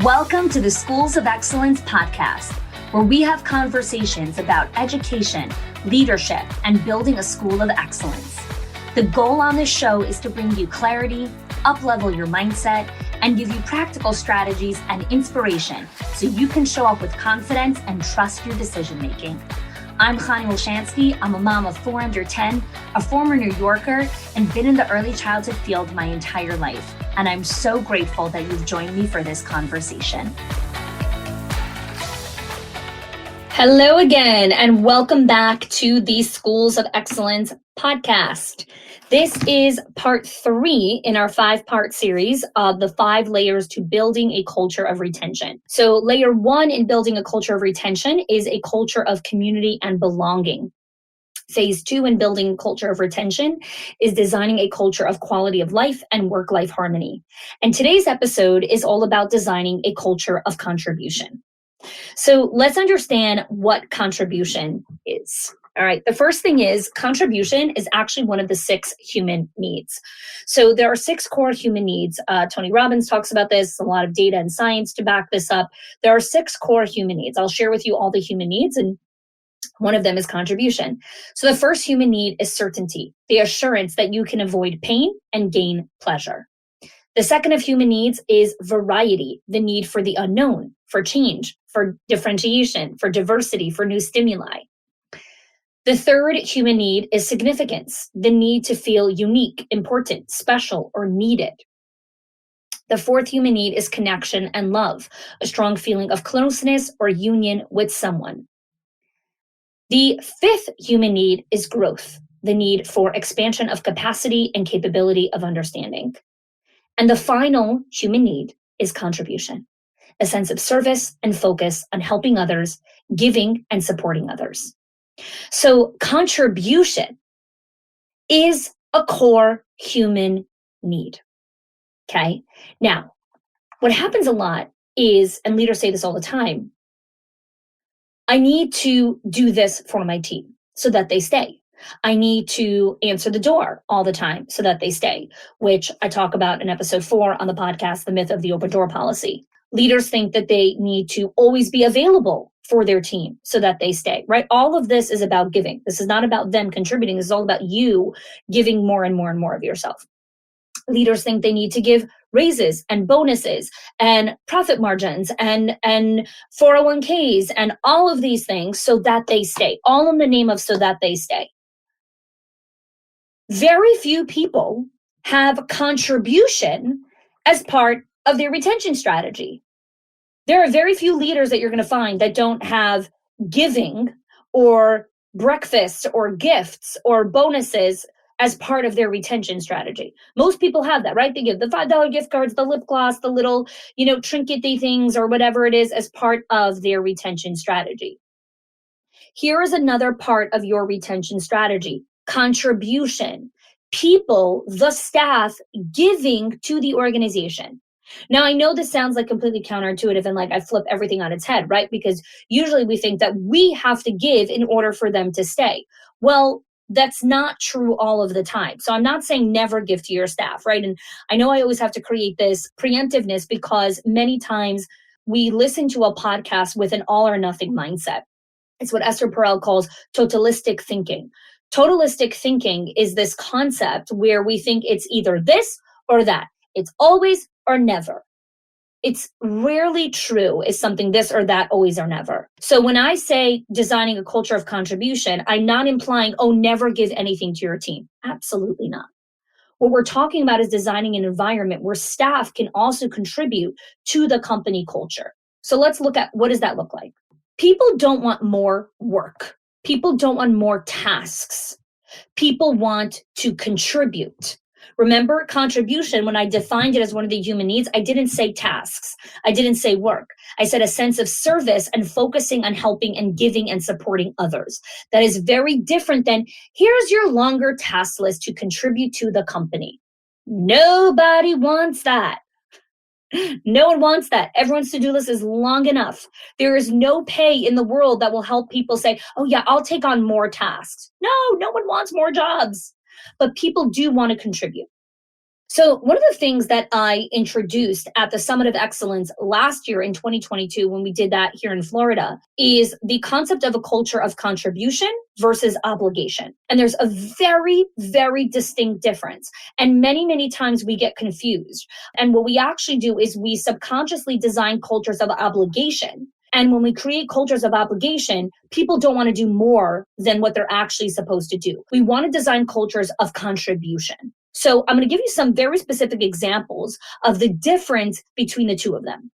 Welcome to the Schools of Excellence podcast, where we have conversations about education, leadership, and building a school of excellence. The goal on this show is to bring you clarity, up-level your mindset, and give you practical strategies and inspiration so you can show up with confidence and trust your decision-making. I'm Chani Wolshansky. I'm a mom of 4 under 10, a former New Yorker, and been in the early childhood field my entire life. And I'm so grateful that you've joined me for this conversation. Hello again, and welcome back to the Schools of Excellence podcast. This is part 3 in our 5-part series of the 5 layers to building a culture of retention. So layer 1 in building a culture of retention is a culture of community and belonging. Phase 2 in building culture of retention is designing a culture of quality of life and work-life harmony. And today's episode is all about designing a culture of contribution. So let's understand what contribution is. All right, the first thing is contribution is actually one of the 6 human needs. So there are 6 core human needs. Tony Robbins talks about this, a lot of data and science to back this up. There are 6 core human needs. I'll share with you all the human needs, and one of them is contribution. So the first human need is certainty, the assurance that you can avoid pain and gain pleasure. The second of human needs is variety, the need for the unknown, for change, for differentiation, for diversity, for new stimuli. The third human need is significance, the need to feel unique, important, special, or needed. The fourth human need is connection and love, a strong feeling of closeness or union with someone. The fifth human need is growth, the need for expansion of capacity and capability of understanding. And the final human need is contribution, a sense of service and focus on helping others, giving and supporting others. So contribution is a core human need, okay? Now, what happens a lot is, and leaders say this all the time, I need to do this for my team so that they stay. I need to answer the door all the time so that they stay, which I talk about in episode 4 on the podcast, The Myth of the Open Door Policy. Leaders think that they need to always be available for their team so that they stay, right? All of this is about giving. This is not about them contributing. This is all about you giving more and more and more of yourself. Leaders think they need to give raises and bonuses and profit margins and 401ks and all of these things so that they stay, all in the name of so that they stay. Very few people have contribution as part of their retention strategy. There are very few leaders that you're going to find that don't have giving or breakfasts or gifts or bonuses as part of their retention strategy. Most people have that, right? They give the $5 gift cards, the lip gloss, the little, trinket-y things or whatever it is as part of their retention strategy. Here is another part of your retention strategy: contribution. People, the staff, giving to the organization. Now, I know this sounds like completely counterintuitive and like I flip everything on its head, right? Because usually we think that we have to give in order for them to stay. Well, that's not true all of the time. So I'm not saying never give to your staff, right? And I know I always have to create this preemptiveness because many times we listen to a podcast with an all or nothing mindset. It's what Esther Perel calls totalistic thinking. Totalistic thinking is this concept where we think it's either this or that. It's always or never. It's rarely true is something this or that, always or never. So when I say designing a culture of contribution, I'm not implying, never give anything to your team. Absolutely not. What we're talking about is designing an environment where staff can also contribute to the company culture. So let's look at, what does that look like? People don't want more work. People don't want more tasks. People want to contribute. Remember, contribution, when I defined it as one of the human needs, I didn't say tasks. I didn't say work. I said a sense of service and focusing on helping and giving and supporting others. That is very different than, here's your longer task list to contribute to the company. Nobody wants that. No one wants that. Everyone's to-do list is long enough. There is no pay in the world that will help people say, oh yeah, I'll take on more tasks. No one wants more jobs. But people do want to contribute. So, one of the things that I introduced at the Summit of Excellence last year in 2022, when we did that here in Florida, is the concept of a culture of contribution versus obligation. And there's a very, very distinct difference. And many, many times we get confused. And what we actually do is we subconsciously design cultures of obligation. And when we create cultures of obligation, people don't want to do more than what they're actually supposed to do. We want to design cultures of contribution. So I'm going to give you some very specific examples of the difference between the two of them.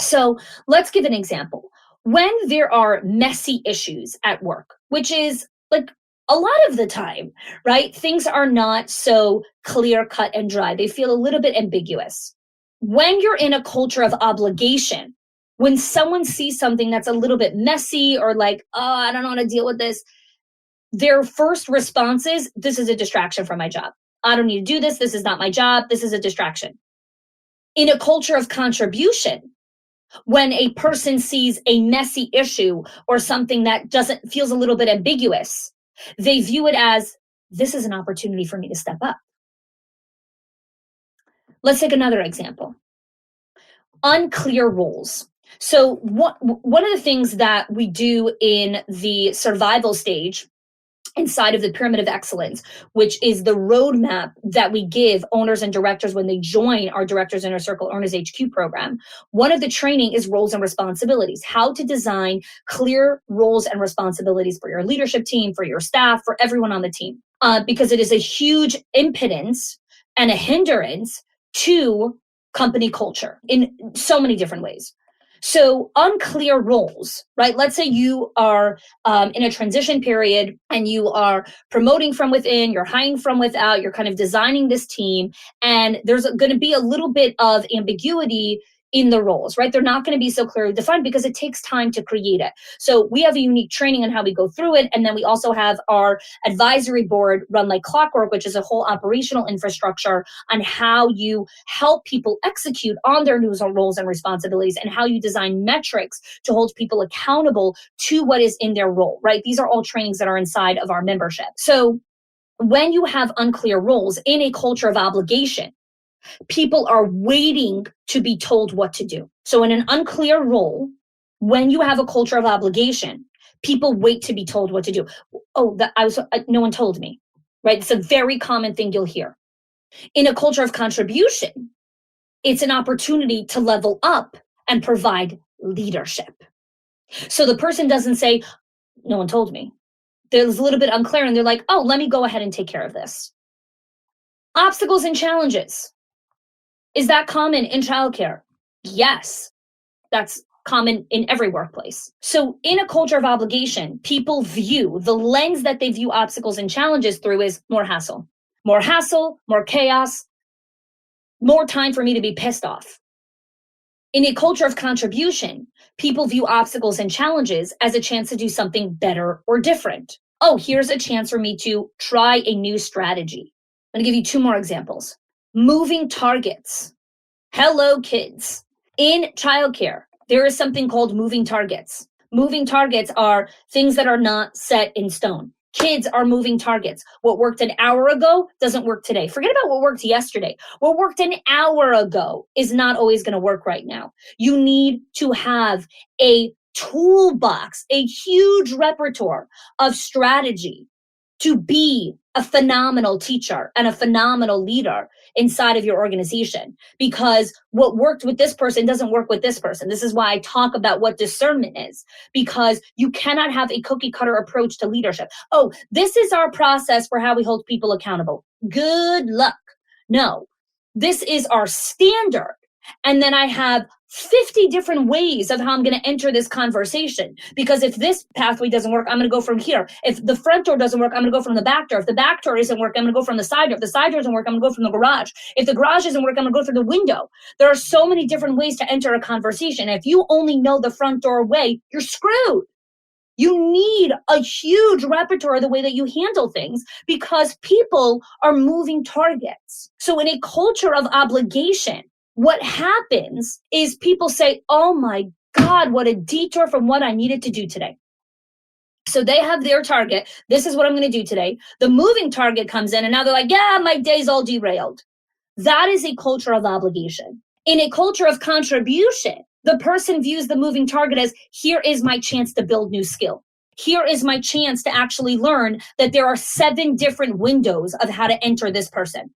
So let's give an example. When there are messy issues at work, which is like a lot of the time, right? Things are not so clear cut and dry. They feel a little bit ambiguous. When you're in a culture of obligation, when someone sees something that's a little bit messy or like, oh, I don't know how to deal with this, their first response is, this is a distraction from my job. I don't need to do this. This is not my job. This is a distraction. In a culture of contribution, when a person sees a messy issue or something that feels a little bit ambiguous, they view it as, this is an opportunity for me to step up. Let's take another example. Unclear roles. So one of the things that we do in the survival stage inside of the Pyramid of Excellence, which is the roadmap that we give owners and directors when they join our Directors Inner Circle Owners HQ program. One of the training is roles and responsibilities, how to design clear roles and responsibilities for your leadership team, for your staff, for everyone on the team, because it is a huge impedance and a hindrance to company culture in so many different ways. So unclear roles, right? Let's say you are in a transition period and you are promoting from within, you're hiring from without, you're kind of designing this team, and there's going to be a little bit of ambiguity in the roles, right? They're not going to be so clearly defined because it takes time to create it. So we have a unique training on how we go through it. And then we also have our advisory board run like clockwork, which is a whole operational infrastructure on how you help people execute on their new roles and responsibilities and how you design metrics to hold people accountable to what is in their role, right? These are all trainings that are inside of our membership. So when you have unclear roles in a culture of obligation, people are waiting to be told what to do. So in an unclear role, when you have a culture of obligation, people wait to be told what to do. Oh, no one told me, right? It's a very common thing you'll hear. In a culture of contribution, it's an opportunity to level up and provide leadership. So the person doesn't say, no one told me. There's a little bit unclear and they're like, oh, let me go ahead and take care of this. Obstacles and challenges. Is that common in childcare? Yes, that's common in every workplace. So in a culture of obligation, people view the lens that they view obstacles and challenges through is more hassle, more chaos, more time for me to be pissed off. In a culture of contribution, people view obstacles and challenges as a chance to do something better or different. Oh, here's a chance for me to try a new strategy. I'm going to give you two more examples. Moving targets. Hello, kids. In childcare, there is something called moving targets. Moving targets are things that are not set in stone. Kids are moving targets. What worked an hour ago doesn't work today. Forget about what worked yesterday. What worked an hour ago is not always going to work right now. You need to have a toolbox, a huge repertoire of strategy to be a phenomenal teacher and a phenomenal leader inside of your organization, because what worked with this person doesn't work with this person. This is why I talk about what discernment is, because you cannot have a cookie cutter approach to leadership. Oh, this is our process for how we hold people accountable. Good luck. No, this is our standard. And then I have 50 different ways of how I'm going to enter this conversation. Because if this pathway doesn't work, I'm going to go from here. If the front door doesn't work, I'm going to go from the back door. If the back door isn't working, I'm going to go from the side door. If the side door doesn't work, I'm going to go from the garage. If the garage isn't working, I'm going to go through the window. There are so many different ways to enter a conversation. If you only know the front door way, you're screwed. You need a huge repertoire of the way that you handle things, because people are moving targets. So in a culture of obligation, what happens is people say, oh my God, what a detour from what I needed to do today. So they have their target. This is what I'm going to do today. The moving target comes in and now they're like, yeah, my day's all derailed. That is a culture of obligation. In a culture of contribution, the person views the moving target as, here is my chance to build new skill. Here is my chance to actually learn that there are 7 different windows of how to enter this person.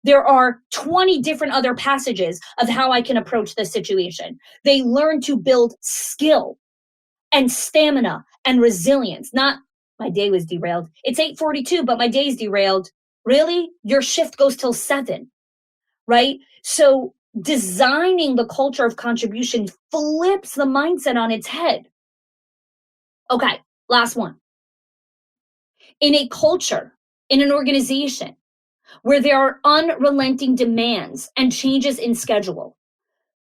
There are 20 different other passages of how I can approach this situation. They learn to build skill and stamina and resilience. Not, my day was derailed. It's 8:42, but my day's derailed. Really? Your shift goes till 7, right? So designing the culture of contribution flips the mindset on its head. Okay, last one. In a culture, in an organization where there are unrelenting demands and changes in schedule,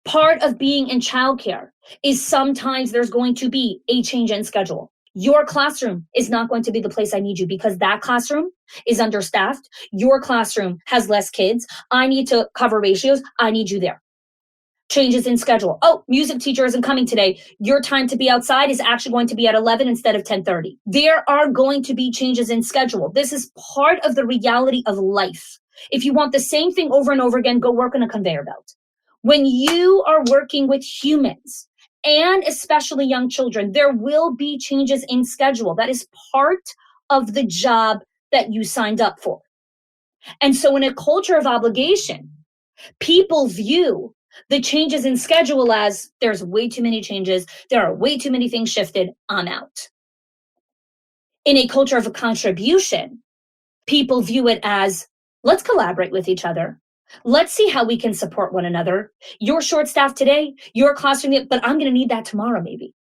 part of being in childcare is sometimes there's going to be a change in schedule. Your classroom is not going to be the place I need you because that classroom is understaffed. Your classroom has less kids. I need to cover ratios. I need you there. Changes in schedule. Oh, music teacher isn't coming today. Your time to be outside is actually going to be at 11 instead of 10:30. There are going to be changes in schedule. This is part of the reality of life. If you want the same thing over and over again, go work on a conveyor belt. When you are working with humans, and especially young children, there will be changes in schedule. That is part of the job that you signed up for. And so in a culture of obligation, people view the changes in schedule as, there's way too many changes, there are way too many things shifted, I'm out. In a culture of a contribution, people view it as, let's collaborate with each other. Let's see how we can support one another. You're short-staffed today, your classroom, but I'm going to need that tomorrow maybe,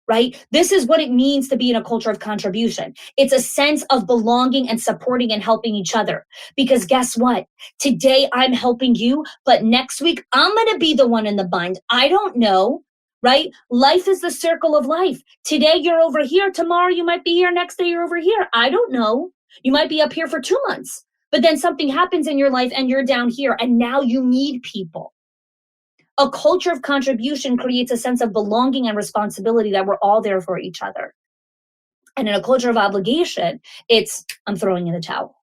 right? This is what it means to be in a culture of contribution. It's a sense of belonging and supporting and helping each other. Because guess what? Today I'm helping you, but next week I'm going to be the one in the bind. I don't know, right? Life is the circle of life. Today you're over here, tomorrow you might be here, next day you're over here. I don't know. You might be up here for 2 months. But then something happens in your life and you're down here and now you need people. A culture of contribution creates a sense of belonging and responsibility that we're all there for each other. And in a culture of obligation, it's, I'm throwing in the towel.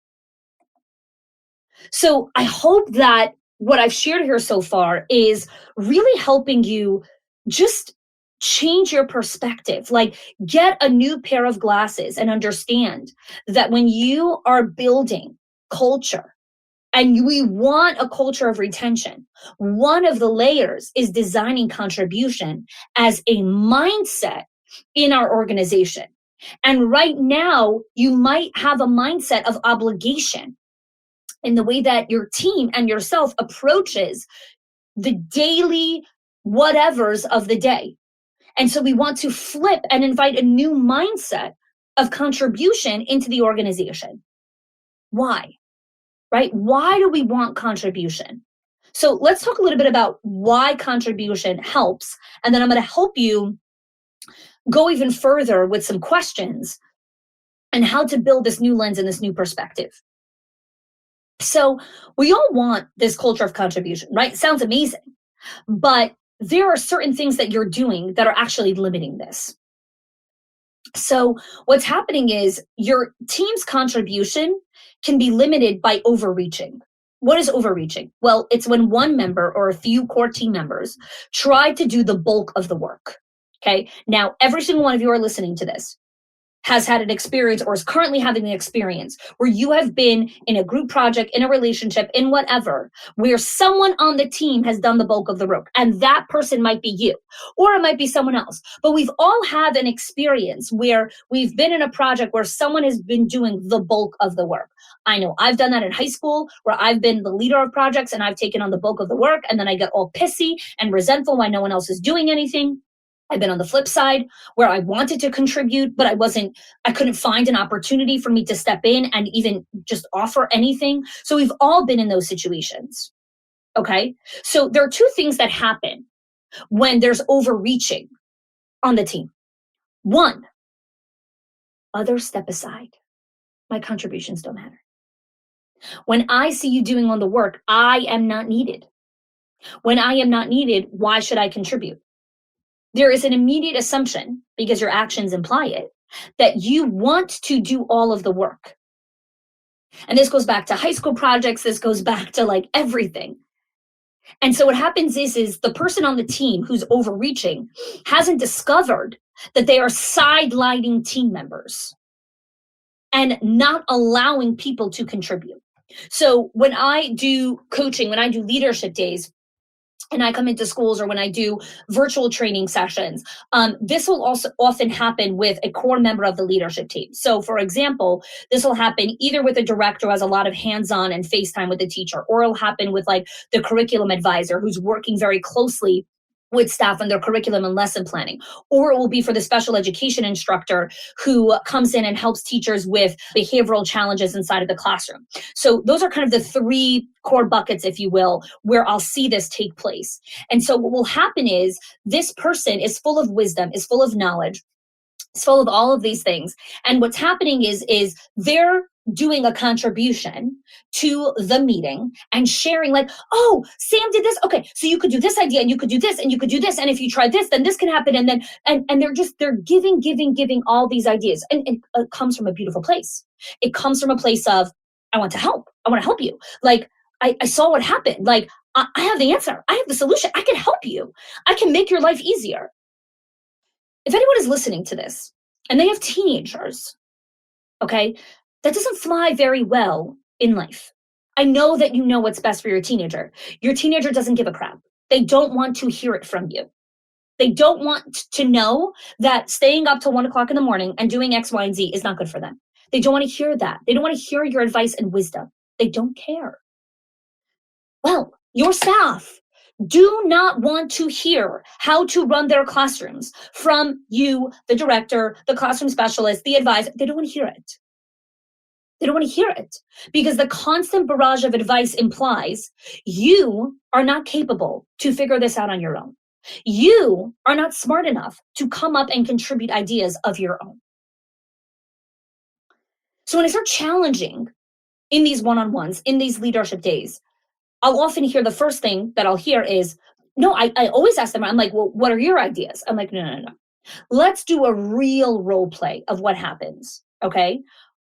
So I hope that what I've shared here so far is really helping you just change your perspective, like get a new pair of glasses and understand that when you are building culture, and we want a culture of retention, one of the layers is designing contribution as a mindset in our organization. And right now, you might have a mindset of obligation in the way that your team and yourself approaches the daily whatevers of the day. And so we want to flip and invite a new mindset of contribution into the organization. Why? Right? Why do we want contribution? So let's talk a little bit about why contribution helps. And then I'm going to help you go even further with some questions and how to build this new lens and this new perspective. So we all want this culture of contribution, right? It sounds amazing, but there are certain things that you're doing that are actually limiting this. So what's happening is your team's contribution can be limited by overreaching. What is overreaching? Well, it's when one member or a few core team members try to do the bulk of the work. Okay. Now, every single one of you are listening to this has had an experience or is currently having an experience where you have been in a group project, in a relationship, in whatever, where someone on the team has done the bulk of the work. And that person might be you, or it might be someone else. But we've all had an experience where we've been in a project where someone has been doing the bulk of the work. I know I've done that in high school where I've been the leader of projects and I've taken on the bulk of the work. And then I get all pissy and resentful why no one else is doing anything. I've been on the flip side where I wanted to contribute, but I couldn't find an opportunity for me to step in and even just offer anything. So we've all been in those situations. Okay. So there are two things that happen when there's overreaching on the team. One, others step aside. My contributions don't matter. When I see you doing all the work, I am not needed. When I am not needed, why should I contribute? There is an immediate assumption, because your actions imply it, that you want to do all of the work. And this goes back to high school projects. This goes back to like everything. And so what happens is the person on the team who's overreaching hasn't discovered that they are sidelining team members and not allowing people to contribute. So when I do coaching, when I do leadership days, and I come into schools, or when I do virtual training sessions, this will also often happen with a core member of the leadership team. So for example, this will happen either with a director who has a lot of hands-on and FaceTime with the teacher, or it'll happen with like the curriculum advisor who's working very closely with staff on their curriculum and lesson planning. Or it will be for the special education instructor who comes in and helps teachers with behavioral challenges inside of the classroom. So those are kind of the three core buckets, if you will, where I'll see this take place. And so what will happen is this person is full of wisdom, is full of knowledge, is full of all of these things. And what's happening is they're doing a contribution to the meeting and sharing like, oh, Sam did this. Okay, so you could do this idea and you could do this and you could do this. And if you try this, then this can happen. And then, and they're giving all these ideas. And it comes from a beautiful place. It comes from a place of, I want to help. I want to help you. Like, I saw what happened. Like, I have the answer. I have the solution. I can help you. I can make your life easier. If anyone is listening to this and they have teenagers, okay, that doesn't fly very well in life. I know that you know what's best for your teenager. Your teenager doesn't give a crap. They don't want to hear it from you. They don't want to know that staying up till 1 o'clock in the morning and doing X, Y, and Z is not good for them. They don't want to hear that. They don't want to hear your advice and wisdom. They don't care. Well, your staff do not want to hear how to run their classrooms from you, the director, the classroom specialist, the advisor. They don't want to hear it. They don't want to hear it because the constant barrage of advice implies you are not capable to figure this out on your own. You are not smart enough to come up and contribute ideas of your own. So when I start challenging in these one-on-ones, in these leadership days, I'll often hear the first thing that I'll hear is, no, I always ask them, I'm like, well, what are your ideas? I'm like, no. Let's do a real role play of what happens, okay?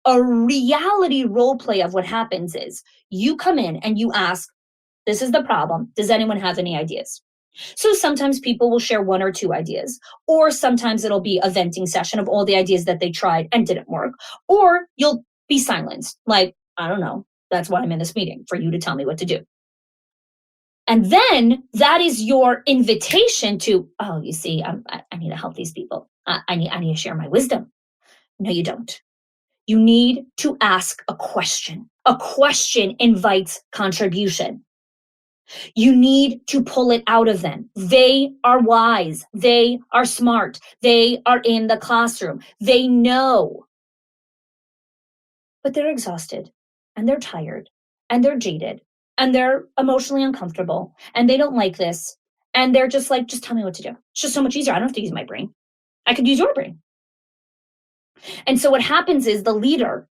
A reality role play of what happens is you come in and you ask, this is the problem. Does anyone have any ideas? So sometimes people will share 1 or 2 ideas, or sometimes it'll be a venting session of all the ideas that they tried and didn't work, or you'll be silenced. Like, I don't know. That's why I'm in this meeting, for you to tell me what to do. And then that is your invitation to, oh, you see, I need to help these people. I need to share my wisdom. No, you don't. You need to ask a question. A question invites contribution. You need to pull it out of them. They are wise. They are smart. They are in the classroom. They know. But they're exhausted and they're tired and they're jaded and they're emotionally uncomfortable and they don't like this. And they're just like, just tell me what to do. It's just so much easier. I don't have to use my brain. I could use your brain. And so what happens is the leader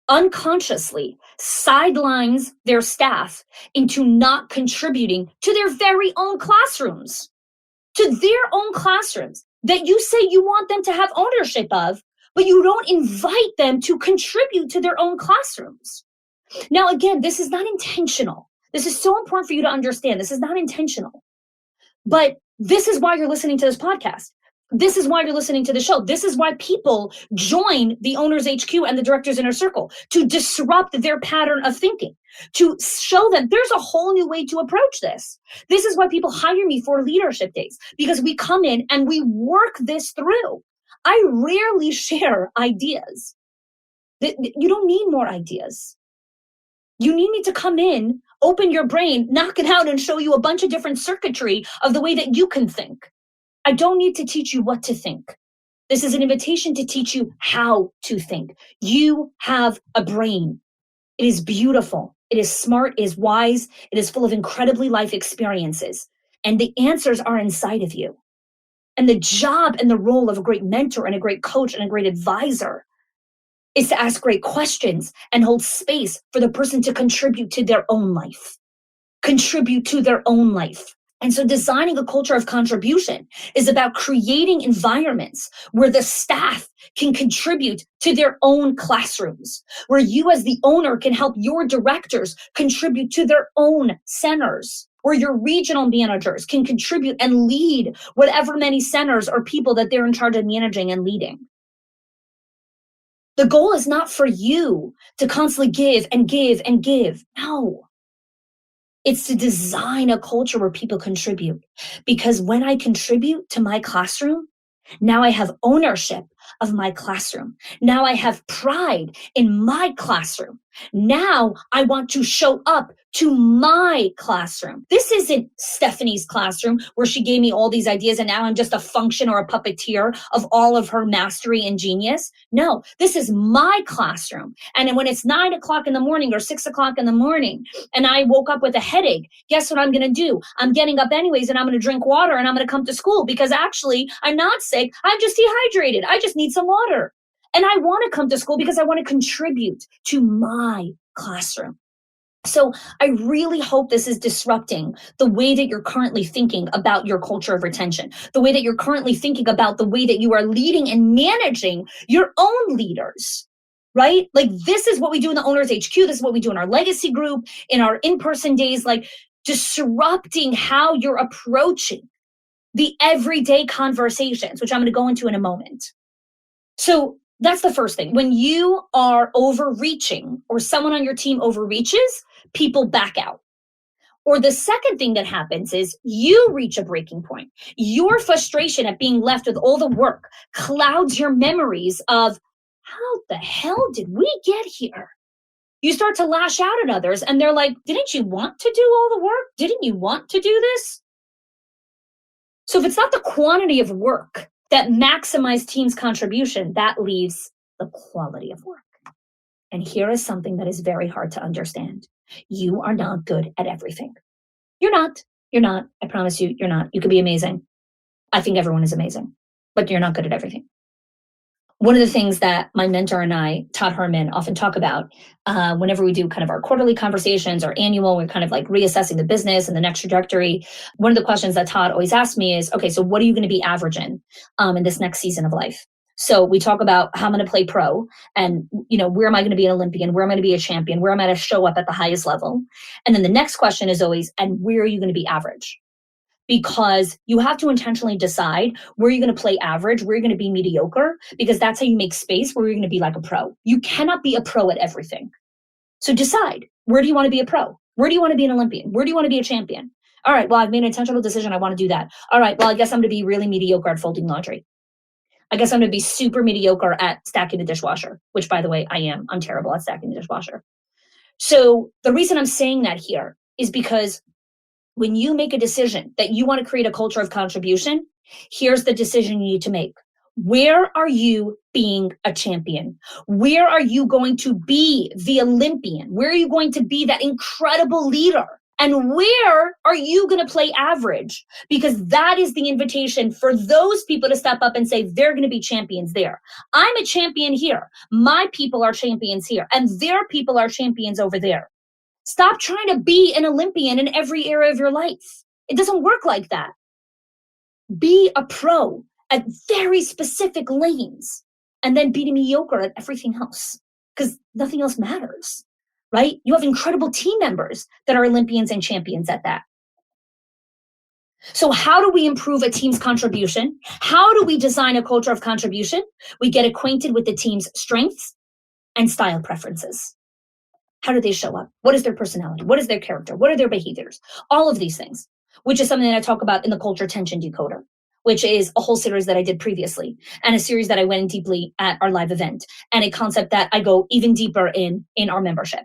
unconsciously sidelines their staff into not contributing to their very own classrooms, that you say you want them to have ownership of, but you don't invite them to contribute to their own classrooms. Now, again, this is not intentional. This is so important for you to understand. This is not intentional. But this is why you're listening to this podcast. This is why you're listening to the show. This is why people join the Owners HQ and the Director's Inner Circle, to disrupt their pattern of thinking, to show them there's a whole new way to approach this. This is why people hire me for leadership days, because we come in and we work this through. I rarely share ideas. You don't need more ideas. You need me to come in, open your brain, knock it out, and show you a bunch of different circuitry of the way that you can think. I don't need to teach you what to think. This is an invitation to teach you how to think. You have a brain. It is beautiful. It is smart. It is wise. It is full of incredibly life experiences. And the answers are inside of you. And the job and the role of a great mentor and a great coach and a great advisor is to ask great questions and hold space for the person to contribute to their own life. Contribute to their own life. And so designing a culture of contribution is about creating environments where the staff can contribute to their own classrooms, where you as the owner can help your directors contribute to their own centers, where your regional managers can contribute and lead whatever many centers or people that they're in charge of managing and leading. The goal is not for you to constantly give and give and give. No. It's to design a culture where people contribute. Because when I contribute to my classroom, now I have ownership of my classroom. Now I have pride in my classroom. Now I want to show up to my classroom. This isn't Stephanie's classroom where she gave me all these ideas and now I'm just a function or a puppeteer of all of her mastery and genius. No, this is my classroom. And when it's 9 o'clock in the morning or 6 o'clock in the morning and I woke up with a headache, guess what I'm going to do? I'm getting up anyways and I'm going to drink water and I'm going to come to school because actually I'm not sick. I'm just dehydrated. I just need some water. And I want to come to school because I want to contribute to my classroom. So I really hope this is disrupting the way that you're currently thinking about your culture of retention, the way that you're currently thinking about the way that you are leading and managing your own leaders, right? Like this is what we do in the Owners HQ. This is what we do in our legacy group, in our in-person days, like disrupting how you're approaching the everyday conversations, which I'm going to go into in a moment. So that's the first thing. When you are overreaching or someone on your team overreaches, people back out. Or the second thing that happens is you reach a breaking point. Your frustration at being left with all the work clouds your memories of how the hell did we get here? You start to lash out at others and they're like, didn't you want to do all the work? Didn't you want to do this? So if it's not the quantity of work that maximize team's contribution, that leaves the quality of work. And here is something that is very hard to understand. You are not good at everything. You're not. You're not. I promise you, you're not. You could be amazing. I think everyone is amazing, but you're not good at everything. One of the things that my mentor and I, Todd Herman, often talk about whenever we do kind of our quarterly conversations or annual, we're kind of like reassessing the business and the next trajectory. One of the questions that Todd always asks me is, okay, so what are you going to be averaging in this next season of life? So we talk about how I'm going to play pro and, where am I going to be an Olympian? Where am I going to be a champion? Where am I going to show up at the highest level? And then the next question is always, and where are you going to be average? Because you have to intentionally decide where you're going to play average, where you're going to be mediocre, because that's how you make space where you're going to be like a pro. You cannot be a pro at everything. So decide, where do you want to be a pro? Where do you want to be an Olympian? Where do you want to be a champion? All right, well, I've made an intentional decision. I want to do that. All right, well, I guess I'm going to be really mediocre at folding laundry. I guess I'm going to be super mediocre at stacking the dishwasher, which, by the way, I am. I'm terrible at stacking the dishwasher. So the reason I'm saying that here is because when you make a decision that you want to create a culture of contribution, here's the decision you need to make. Where are you being a champion? Where are you going to be the Olympian? Where are you going to be that incredible leader? And where are you going to play average? Because that is the invitation for those people to step up and say, they're going to be champions there. I'm a champion here. My people are champions here. And their people are champions over there. Stop trying to be an Olympian in every area of your life. It doesn't work like that. Be a pro at very specific lanes and then be mediocre at everything else because nothing else matters, right? You have incredible team members that are Olympians and champions at that. So how do we improve a team's contribution? How do we design a culture of contribution? We get acquainted with the team's strengths and style preferences. How do they show up? What is their personality? What is their character? What are their behaviors? All of these things, which is something that I talk about in the Culture Tension Decoder, which is a whole series that I did previously and a series that I went in deeply at our live event and a concept that I go even deeper in our membership.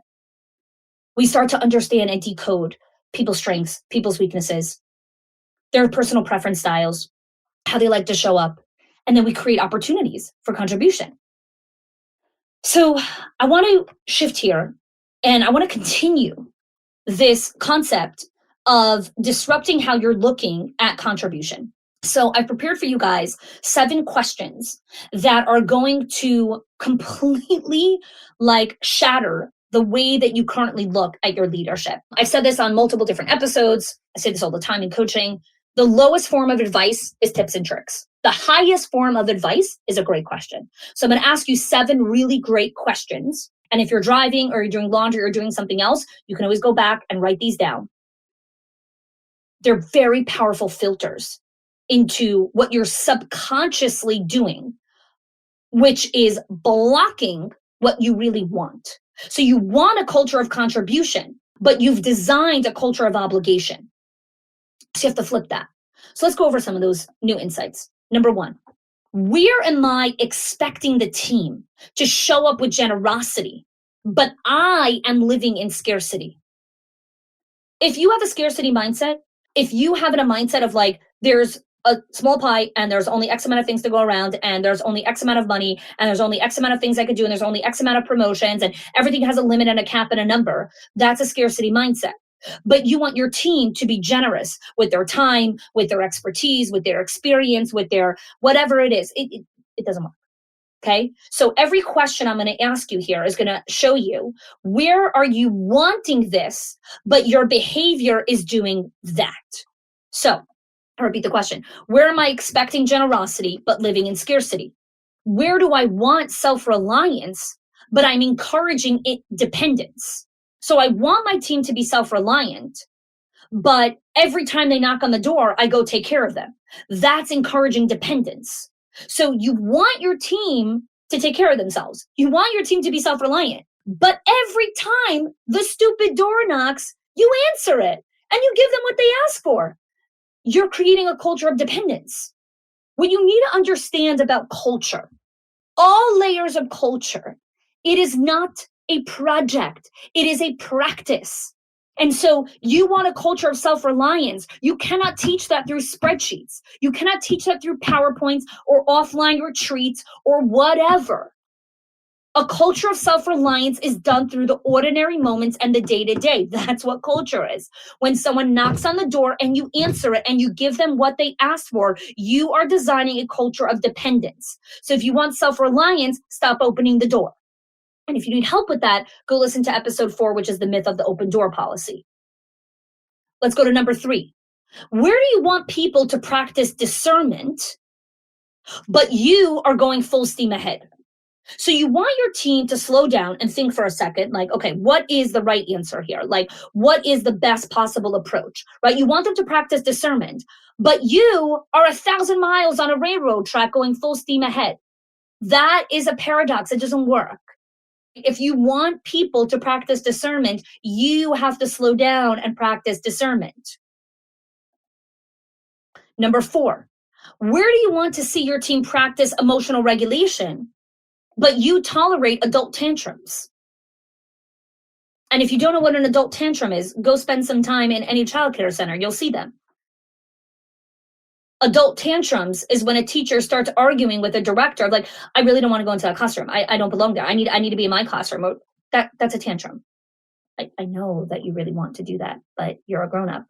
We start to understand and decode people's strengths, people's weaknesses, their personal preference styles, how they like to show up, and then we create opportunities for contribution. So I want to shift here. And I want to continue this concept of disrupting how you're looking at contribution. So I've prepared for you guys 7 questions that are going to completely shatter the way that you currently look at your leadership. I've said this on multiple different episodes. I say this all the time in coaching. The lowest form of advice is tips and tricks. The highest form of advice is a great question. So I'm going to ask you 7 really great questions. And if you're driving or you're doing laundry or doing something else, you can always go back and write these down. They're very powerful filters into what you're subconsciously doing, which is blocking what you really want. So you want a culture of contribution, but you've designed a culture of obligation. So you have to flip that. So let's go over some of those new insights. Number 1, where am I expecting the team to show up with generosity, but I am living in scarcity? If you have a scarcity mindset, if you have a mindset of like, there's a small pie and there's only X amount of things to go around and there's only X amount of money and there's only X amount of things I could do and there's only X amount of promotions and everything has a limit and a cap and a number, that's a scarcity mindset. But you want your team to be generous with their time, with their expertise, with their experience, with their whatever it is. It doesn't work. Okay. So every question I'm going to ask you here is going to show you where are you wanting this, but your behavior is doing that. So I repeat the question. Where am I expecting generosity, but living in scarcity? Where do I want self-reliance, but I'm encouraging dependence? So I want my team to be self-reliant, but every time they knock on the door, I go take care of them. That's encouraging dependence. So you want your team to take care of themselves. You want your team to be self-reliant. But every time the stupid door knocks, you answer it and you give them what they ask for. You're creating a culture of dependence. What you need to understand about culture, all layers of culture, it is not a project. It is a practice. And so you want a culture of self-reliance. You cannot teach that through spreadsheets. You cannot teach that through PowerPoints or offline retreats or whatever. A culture of self-reliance is done through the ordinary moments and the day-to-day. That's what culture is. When someone knocks on the door and you answer it and you give them what they asked for, you are designing a culture of dependence. So if you want self-reliance, stop opening the door. And if you need help with that, go listen to episode 4, which is the myth of the open door policy. Let's go to number 3. Where do you want people to practice discernment, but you are going full steam ahead? So you want your team to slow down and think for a second, like, okay, what is the right answer here? Like, what is the best possible approach, right? You want them to practice discernment, but you are 1,000 miles on a railroad track going full steam ahead. That is a paradox. It doesn't work. If you want people to practice discernment, you have to slow down and practice discernment. Number 4, where do you want to see your team practice emotional regulation, but you tolerate adult tantrums? And if you don't know what an adult tantrum is, go spend some time in any childcare center. You'll see them. Adult tantrums is when a teacher starts arguing with a director of like, I really don't want to go into that classroom. I don't belong there. I need to be in my classroom. That's a tantrum. I know that you really want to do that, but you're a grown-up.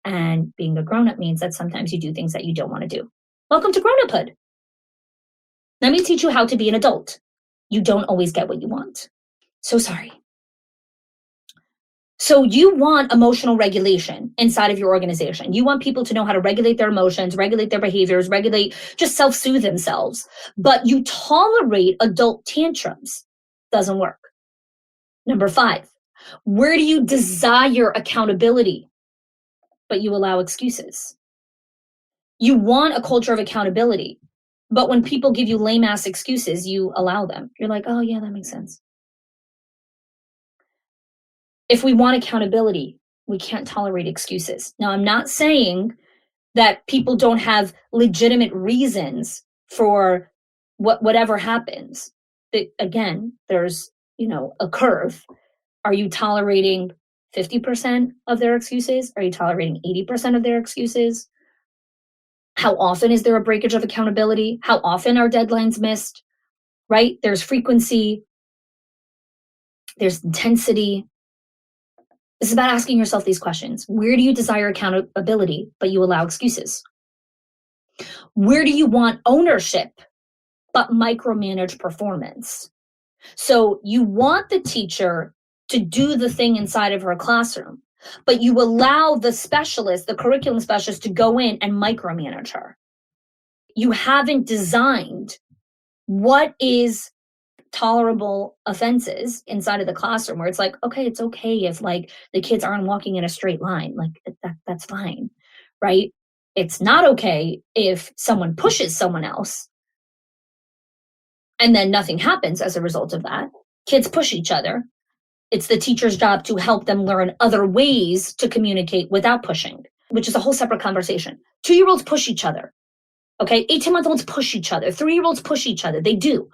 And being a grown-up means that sometimes you do things that you don't want to do. Welcome to grown-uphood. Let me teach you how to be an adult. You don't always get what you want. So sorry. So you want emotional regulation inside of your organization. You want people to know how to regulate their emotions, regulate their behaviors, just self-soothe themselves. But you tolerate adult tantrums. Doesn't work. Number 5, where do you desire accountability, but you allow excuses? You want a culture of accountability, but when people give you lame-ass excuses, you allow them. You're like, oh yeah, that makes sense. If we want accountability, we can't tolerate excuses. Now, I'm not saying that people don't have legitimate reasons for whatever happens. Again, there's, a curve. Are you tolerating 50% of their excuses? Are you tolerating 80% of their excuses? How often is there a breakage of accountability? How often are deadlines missed? Right? There's frequency. There's intensity. This is about asking yourself these questions. Where do you desire accountability, but you allow excuses? Where do you want ownership, but micromanage performance? So you want the teacher to do the thing inside of her classroom, but you allow the specialist, the curriculum specialist, to go in and micromanage her. You haven't designed what is tolerable offenses inside of the classroom, where it's like, okay, it's okay if like the kids aren't walking in a straight line, like that's fine, right? It's not okay if someone pushes someone else and then nothing happens as a result of that. Kids push each other. It's the teacher's job to help them learn other ways to communicate without pushing, which is a whole separate conversation. 2-year-olds push each other. Okay, 18-month-olds push each other. 3-year-olds push each other. They do.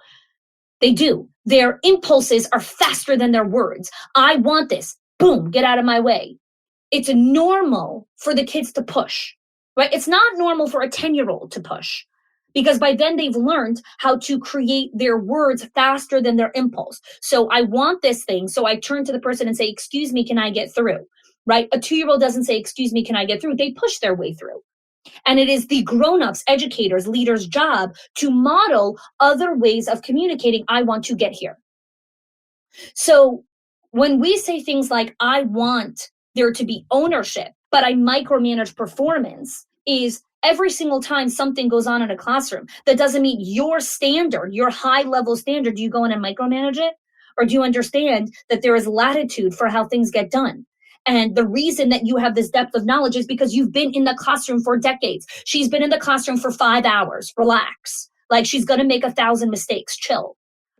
They do. Their impulses are faster than their words. I want this. Boom, get out of my way. It's normal for the kids to push, right? It's not normal for a 10-year-old to push, because by then they've learned how to create their words faster than their impulse. So I want this thing. So I turn to the person and say, excuse me, can I get through? Right? A 2-year-old doesn't say, excuse me, can I get through? They push their way through. And it is the grown-ups, educators, leaders' job to model other ways of communicating, I want to get here. So when we say things like, I want there to be ownership, but I micromanage performance, is every single time something goes on in a classroom that doesn't meet your standard, your high-level standard, do you go in and micromanage it? Or do you understand that there is latitude for how things get done? And the reason that you have this depth of knowledge is because you've been in the classroom for decades. She's been in the classroom for 5 hours. Relax. Like, she's going to make 1,000 mistakes. Chill.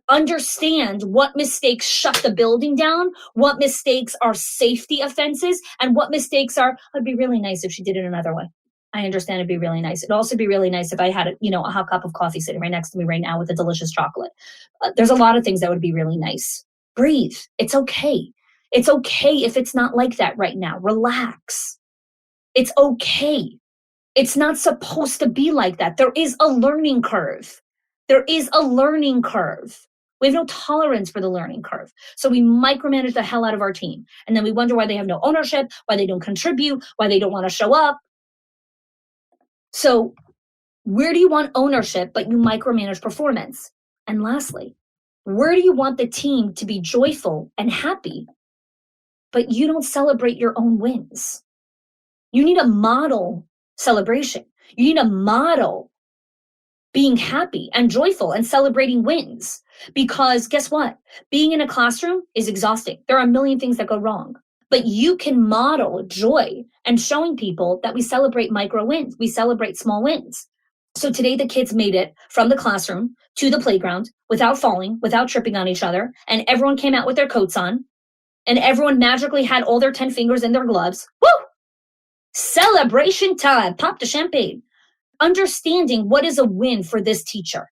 Understand what mistakes shut the building down, what mistakes are safety offenses, and what mistakes are, it'd be really nice if she did it another way. I understand it'd be really nice. It'd also be really nice if I had a hot cup of coffee sitting right next to me right now with a delicious chocolate. There's a lot of things that would be really nice. Breathe. It's okay. It's okay if it's not like that right now. Relax. It's okay. It's not supposed to be like that. There is a learning curve. There is a learning curve. We have no tolerance for the learning curve. So we micromanage the hell out of our team. And then we wonder why they have no ownership, why they don't contribute, why they don't want to show up. So where do you want ownership, but you micromanage performance? And lastly, where do you want the team to be joyful and happy, but you don't celebrate your own wins? You need a model celebration. You need a model being happy and joyful and celebrating wins. Because guess what? Being in a classroom is exhausting. There are a million things that go wrong. But you can model joy and showing people that we celebrate micro wins. We celebrate small wins. So today the kids made it from the classroom to the playground without falling, without tripping on each other. And everyone came out with their coats on. And everyone magically had all their 10 fingers in their gloves. Woo! Celebration time. Pop the champagne. Understanding what is a win for this teacher.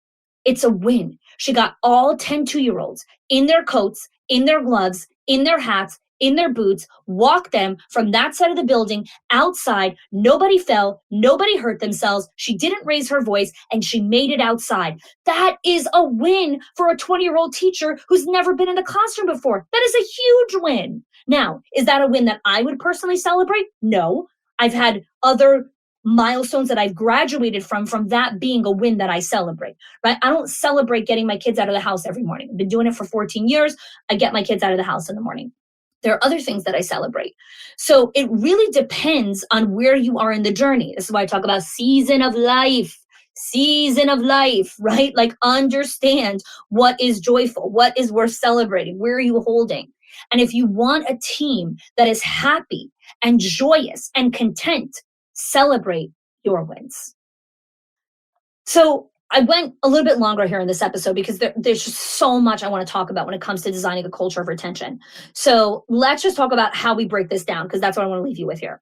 It's a win. She got all 10 2-year-olds in their coats, in their gloves, in their hats, in their boots, walked them from that side of the building outside. Nobody fell. Nobody hurt themselves. She didn't raise her voice, and she made it outside. That is a win for a 20-year-old teacher who's never been in the classroom before. That is a huge win. Now, is that a win that I would personally celebrate? No. I've had other milestones that I've graduated from that being a win that I celebrate, right? I don't celebrate getting my kids out of the house every morning. I've been doing it for 14 years. I get my kids out of the house in the morning. There are other things that I celebrate. So it really depends on where you are in the journey. This is why I talk about season of life, right? Like, understand what is joyful, what is worth celebrating, where are you holding? And if you want a team that is happy and joyous and content, celebrate your wins. So I went a little bit longer here in this episode because there's just so much I want to talk about when it comes to designing a culture of retention. So let's just talk about how we break this down, because that's what I want to leave you with here.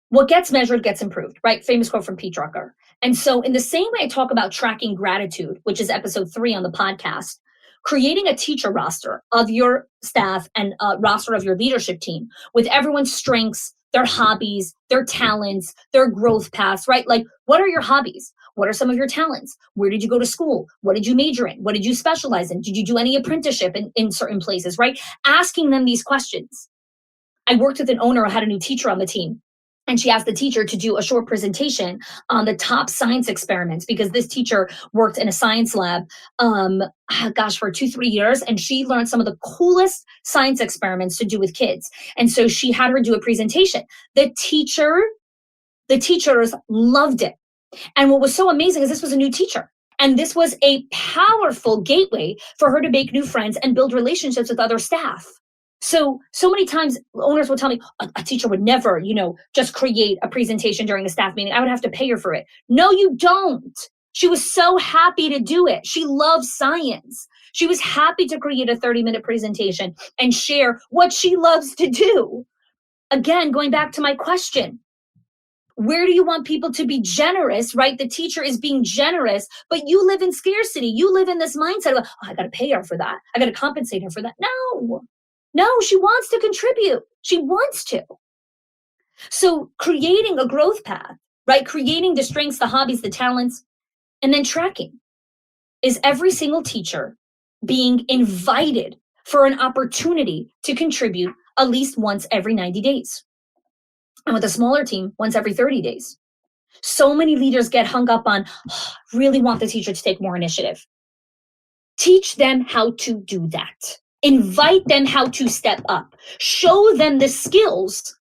What gets measured gets improved, right? Famous quote from Pete Drucker. And so in the same way I talk about tracking gratitude, which is episode 3 on the podcast, creating a teacher roster of your staff and a roster of your leadership team with everyone's strengths, their hobbies, their talents, their growth paths, right? Like, what are your hobbies? What are some of your talents? Where did you go to school? What did you major in? What did you specialize in? Did you do any apprenticeship in certain places, right? Asking them these questions. I worked with an owner who had a new teacher on the team. And she asked the teacher to do a short presentation on the top science experiments, because this teacher worked in a science lab, for 2-3 years. And she learned some of the coolest science experiments to do with kids. And so she had her do a presentation. The teachers loved it. And what was so amazing is this was a new teacher. And this was a powerful gateway for her to make new friends and build relationships with other staff. So many times owners will tell me, a teacher would never, just create a presentation during a staff meeting. I would have to pay her for it. No, you don't. She was so happy to do it. She loves science. She was happy to create a 30-minute presentation and share what she loves to do. Again, going back to my question, where do you want people to be generous, right? The teacher is being generous, but you live in scarcity. You live in this mindset of, I got to pay her for that. I got to compensate her for that. No, she wants to contribute. She wants to. So creating a growth path, right? Creating the strengths, the hobbies, the talents, and then tracking. Is every single teacher being invited for an opportunity to contribute at least once every 90 days? And with a smaller team, once every 30 days. So many leaders get hung up on, really want the teacher to take more initiative. Teach them how to do that. Invite them how to step up. Show them the skills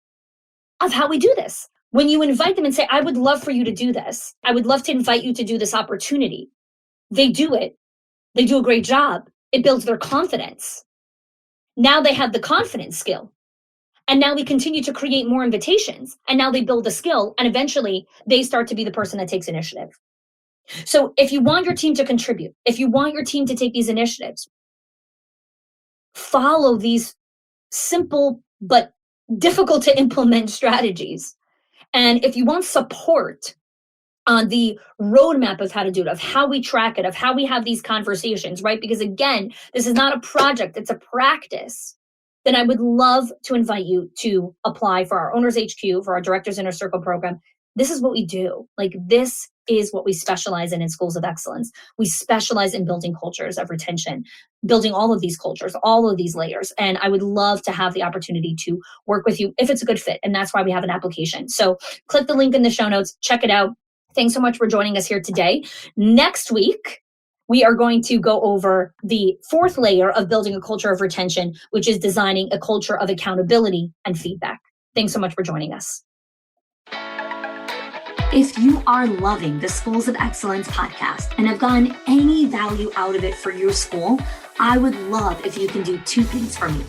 of how we do this. When you invite them and say, I would love for you to do this. I would love to invite you to do this opportunity. They do it. They do a great job. It builds their confidence. Now they have the confidence skill. And now we continue to create more invitations. And now they build the skill. And eventually they start to be the person that takes initiative. So if you want your team to contribute, if you want your team to take these initiatives, follow these simple but difficult to implement strategies. And if you want support on the roadmap of how to do it, of how we track it, of how we have these conversations, right? Because again, this is not a project, it's a practice. Then I would love to invite you to apply for our Owners HQ, for our Directors Inner Circle program. This is what we do. This is what we specialize in Schools of Excellence. We specialize in building cultures of retention, building all of these cultures, all of these layers. And I would love to have the opportunity to work with you if it's a good fit. And that's why we have an application. So click the link in the show notes, check it out. Thanks so much for joining us here today. Next week, we are going to go over the fourth layer of building a culture of retention, which is designing a culture of accountability and feedback. Thanks so much for joining us. If you are loving the Schools of Excellence podcast and have gotten any value out of it for your school, I would love if you can do two things for me.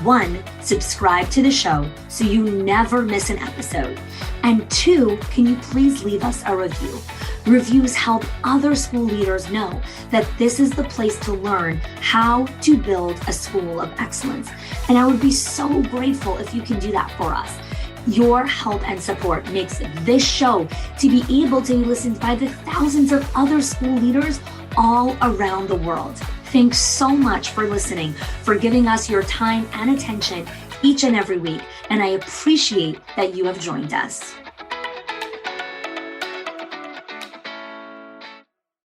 One, subscribe to the show so you never miss an episode. And two, can you please leave us a review? Reviews help other school leaders know that this is the place to learn how to build a school of excellence. And I would be so grateful if you can do that for us. Your help and support makes this show to be able to be listened by the thousands of other school leaders all around the world. Thanks so much for listening, for giving us your time and attention each and every week. And I appreciate that you have joined us.